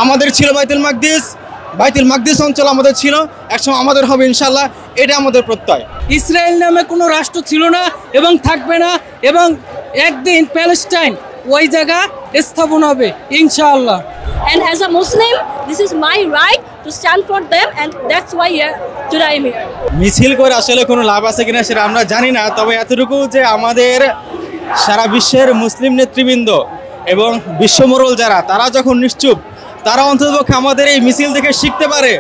আমাদের ছিল বাইতুল মাকদিস অঞ্চল আমাদের ছিল, একসময় আমাদের হবে ইনশাল্লাহ, এটা আমাদের প্রত্যয়। ইসরায়েল নামে কোনো রাষ্ট্র ছিল না এবং থাকবে না, এবং একদিন প্যালেস্টাইন ওই জায়গা স্থাপন হবে ইনশাআল্লাহ। And as a Muslim, this is my right to stand for them, and that's why today I'm here. মিছিল করে আসলে কোনো লাভ আছে কিনা সেটা আমরা জানি না, তবে এতটুকু যে আমাদের সারা বিশ্বের মুসলিম নেতৃবৃন্দ এবং বিশ্বমোড়ল যারা, তারা যখন নিশ্চুপ, তারা অন্ততপক্ষে আমাদের এই মিছিল থেকে শিখতে পারে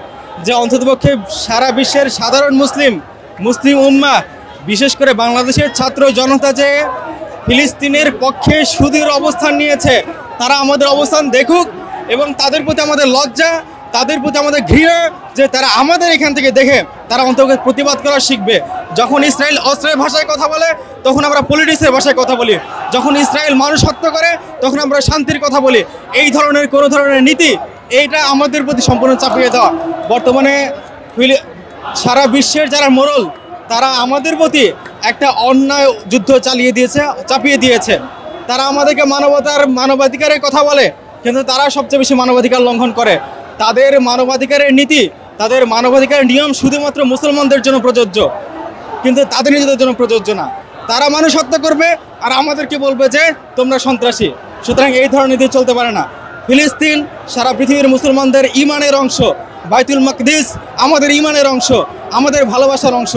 যে অন্ততপক্ষে সারা বিশ্বের সাধারণ মুসলিম উম্মাহ, বিশেষ করে বাংলাদেশের ছাত্র জনতা যে ফিলিস্তিনের পক্ষে সুদৃঢ় অবস্থান নিয়েছে, তারা আমাদের অবস্থান দেখুক এবং তাদের প্রতি আমাদের লজ্জা, তাদের প্রতি আমাদের ঘৃণা, যে তারা আমাদের এখান থেকে দেখে তারা অন্তত প্রতিবাদ করা শিখবে। যখন ইসরায়েল অস্ত্রের ভাষায় কথা বলে তখন আমরা পলিটিক্সের ভাষায় কথা বলি, যখন ইসরায়েল মানুষ হত্যা করে তখন আমরা শান্তির কথা বলি। এই ধরনের কোনো ধরনের নীতি, এইটা আমাদের প্রতি সম্পূর্ণ চাপিয়ে দেওয়া। বর্তমানে সারা বিশ্বের যারা মোড়ল, তারা আমাদের প্রতি একটা অন্যায় যুদ্ধ চাপিয়ে দিয়েছে। তারা আমাদেরকে মানবাধিকারের কথা বলে, কিন্তু তারা সবচেয়ে বেশি মানবাধিকার লঙ্ঘন করে। তাদের মানবাধিকারের নীতি, তাদের মানবাধিকারের নিয়ম শুধুমাত্র মুসলমানদের জন্য প্রযোজ্য, কিন্তু তাদের নিজেদের জন্য প্রযোজ্য না। তারা মানুষ হত্যা করবে আর আমাদেরকে বলবে যে তোমরা সন্ত্রাসী। সুতরাং এই ধরনের নীতি চলতে পারে না। ফিলিস্তিন সারা পৃথিবীর মুসলমানদের ইমানের অংশ, বাইতুল মাকদিস আমাদের ইমানের অংশ, আমাদের ভালোবাসার অংশ।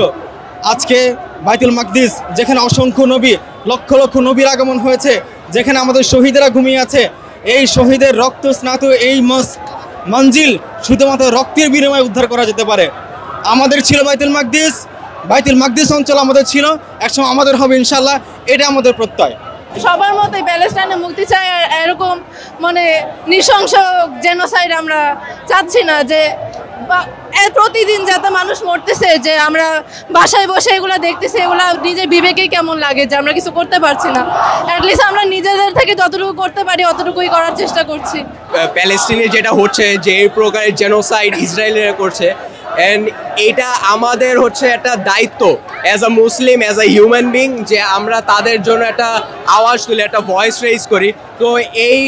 আজকে বাইতুল মাকদিস, যেখানে অসংখ্য নবী, লক্ষ লক্ষ নবীর আগমন হয়েছে, যেখানে আমাদের শহীদেরা ঘুমিয়ে আছে, এই শহীদের রক্ত স্নাত এই মঞ্জিল শুধুমাত্র রক্তের বিনিময়ে উদ্ধার করা যেতে পারে। আমাদের ছিল বাইতুল মাকদিস অঞ্চল আমাদের ছিল, একসময় আমাদের হবে ইনশাল্লাহ, এটা আমাদের প্রত্যয়। সবার মতোই প্যালেস্টাইনে মুক্তি চাই, আর এরকম মানে নৃশংস জেনোসাইড আমরা চাচ্ছি না, যে প্রতিদিন যাতে মানুষ মরতেছে, যে আমরা বাসায় বসে এগুলো দেখতেছি, এগুলো নিজের বিবেকেই কেমন লাগে যে আমরা কিছু করতে পারছি না। অ্যাটলিস্ট আমরা নিজেদের থেকে যতটুকু করতে পারি অতটুকুই করার চেষ্টা করছি। প্যালেস্টিনে যেটা হচ্ছে, যে এই প্রকারের জেনোসাইড ইসরায়েলেরা করছে, অ্যান্ড এটা আমাদের হচ্ছে একটা দায়িত্ব as a Muslim, as a human being, যে আমরা তাদের জন্য একটা আওয়াজ তুলি, একটা ভয়েস রেইজ করি। তো এই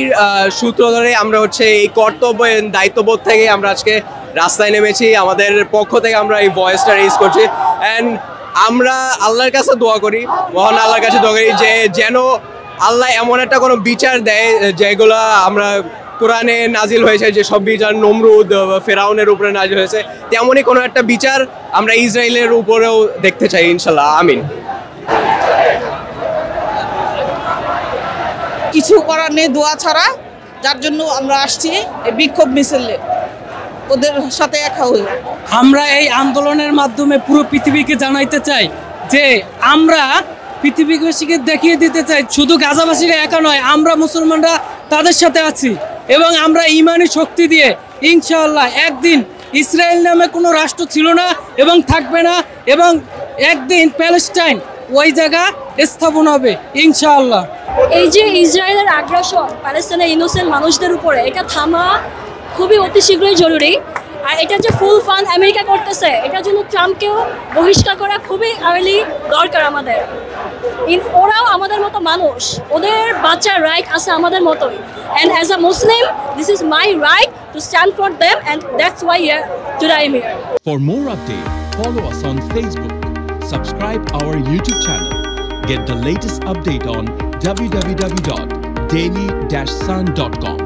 সূত্র ধরে আমরা হচ্ছে এই কর্তব্য দায়িত্ববোধ থেকে আমরা আজকে রাস্তায় নেমেছি। আমাদের পক্ষ থেকে আমরা এই ভয়েসটা রেইজ করছি, অ্যান্ড আমরা আল্লাহর কাছে দোয়া করি, মহান আল্লাহর কাছে দোয়া করি যে যেন আল্লাহ এমন একটা কোনো বিচার দেয় যেগুলো আমরা কোরআনে নাজিল হয়েছে, যে সব বিচার নমরুদ ফেরাউনের উপরে নাজিল হয়েছে, তেমনই কোনো একটা বিচার আমরা ইসরায়েলের উপরেও দেখতে চাই ইনশাল্লাহ। আমিন। কিছু করার নেই দোয়া ছাড়া, যার জন্য আমরা আসছি এই বিক্ষোভ মিছিলে ওদের সাথে একা হয়ে। আমরা এই আন্দোলনের মাধ্যমে পুরো পৃথিবীকে জানাইতে চাই যে আমরা পৃথিবীবাসীকে দেখিয়ে দিতে চাই, শুধু গাজাবাসীরা একা নয়, আমরা মুসলমানরা তাদের সাথে আছি, এবং আমরা ইমানি শক্তি দিয়ে ইনশাআল্লাহ একদিন ইসরায়েল নামে কোনো রাষ্ট্র ছিল না এবং থাকবে না, এবং একদিন প্যালেস্টাইন ওই জায়গা স্থাপন হবে ইনশাআল্লাহ। এই যে ইসরায়েলের আগ্রাসন প্যালেস্টাইনের ইনোসেন্ট মানুষদের উপরে, এটা থামা খুবই অতি শীঘ্রই জরুরি। আর এটা যে ফুল ফান্ড আমেরিকা করতেছে, এটার জন্য ট্রাম্পকেও বহিষ্কার করা খুবই আর্লি দরকার আমাদের। ওরাও আমাদের মতো মানুষ, ওদের বাচ্চার রাইট আছে আমাদের মতোই। And as a Muslim, this is my right to stand for them, and that's why today I'm here. For more updates, follow us on Facebook, subscribe our YouTube channel, get the latest update on www.daily-sun.com.